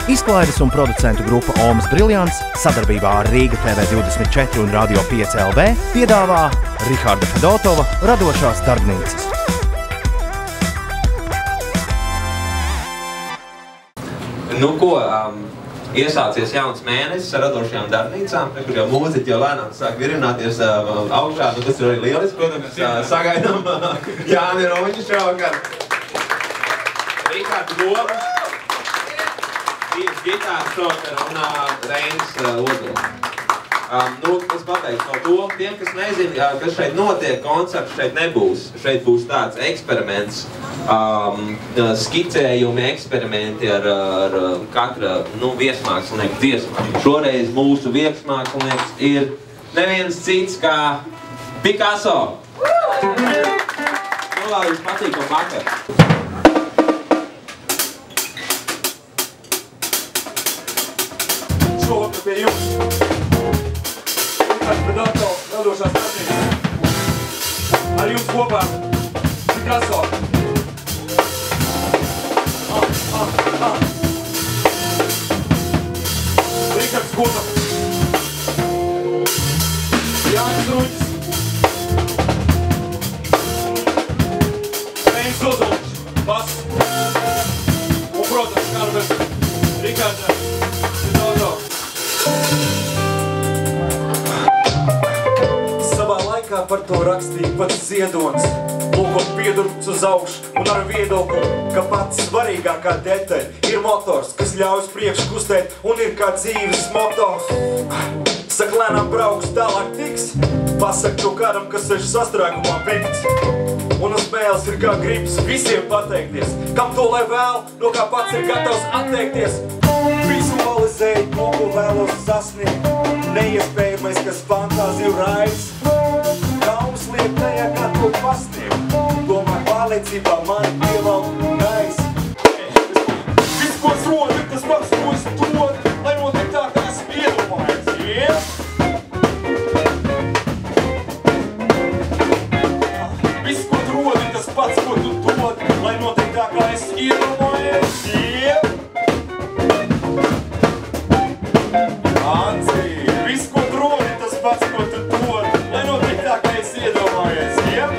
Izklaides un producentu grupa Omas Briljants sadarbībā ar Rīga TV24 un Radio 5 LV piedāvā Riharda Fedotova radošās darbnīcas. Nu ko, iesācies jauns mēnesis ar radošajām darbnīcām, kur jau mūziķi jau lēnām sāk virināties augšā, nu tas ir arī lieliski, protams, sagaidām Jāni Roņu šovakar. Rihards Goma, Dīvs ģitārs šovakar un Reinis Ozols. Nu, es pateikšu no to, tiem, kas nezina, kas šeit notiek, koncerts šeit nebūs. Šeit būs tāds eksperiments, skicējumi, eksperimenti ar katra viesmākslinieka dziesmu. Šoreiz mūsu viesmākslinieks ir neviens cits kā Picasso. Nu, lai jums patīk un vakar. Šovakar pie jums. Fedotova radošās darbnīcas. Ar jums kopā Picasso. Rihards Goma. Jānis Ruņis. Reinis Ozols. Bass. Un, protams, kā mēs Rihards Fedotova. Par to rakstīja pats Ziedonis, lūkot piedurts uz augšu un ar viedokli, ka pats svarīgākā detaļa ir motors, kas ļauj uz priekšu kustēt un ir kā dzīves motors. Saka, lēnām brauks, tālāk tiks, pasak to kādam, kas sež sastrēgumā pikts. Un uz spēles ir kā gribas visiem pateikties, kam to lai vēl, no kā pats ir gatavs atteikties. Vizualizēju to, ko vēlos sasniegt, neiespējamais, kas fantāziju raids. Kauns liek tajā, kā to pasniegt, tomēr pārliecībā mani pievalda gais. Viss, ko es rodu, ir tas pats, ko es dodu, lai notiek tā, kā esmu iedomājies, yeah? Viss, ko tu rodi, ir tas pats, ko tu dod, lai notiek tā, kā es iedomājies, yeah? Anci, viss, ko tu rodi, ir tas pats, ko tu dod, lai notiek tā, kā es iedomājies, yeah?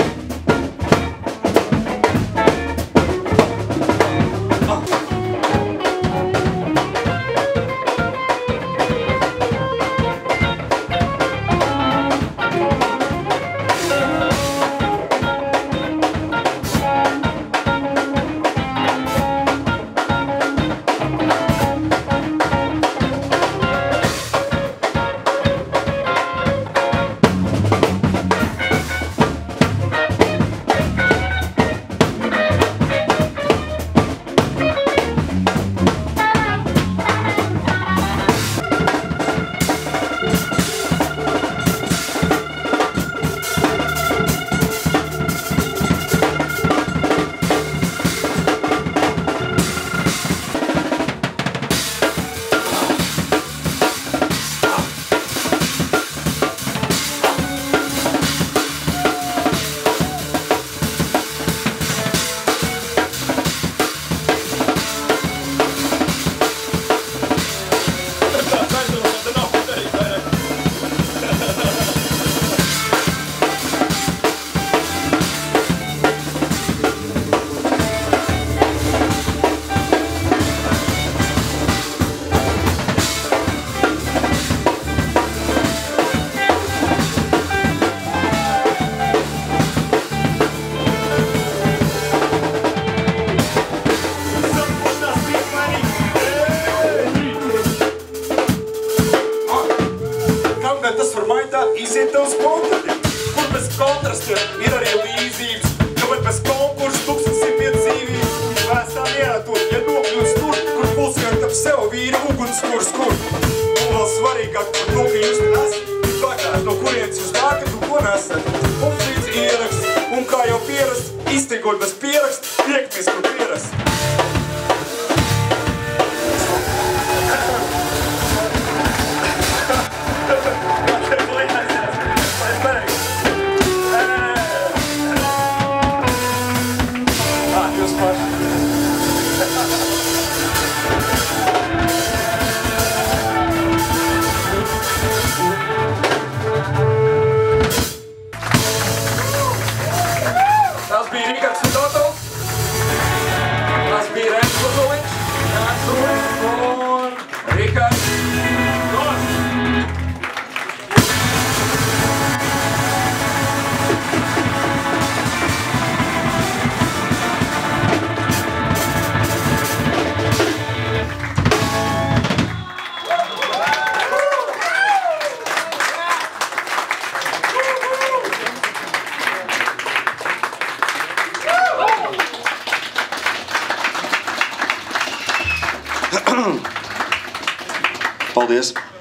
Iztikot bez pierakst, tiekamies, kur pierast. Jūs paši. Paldies!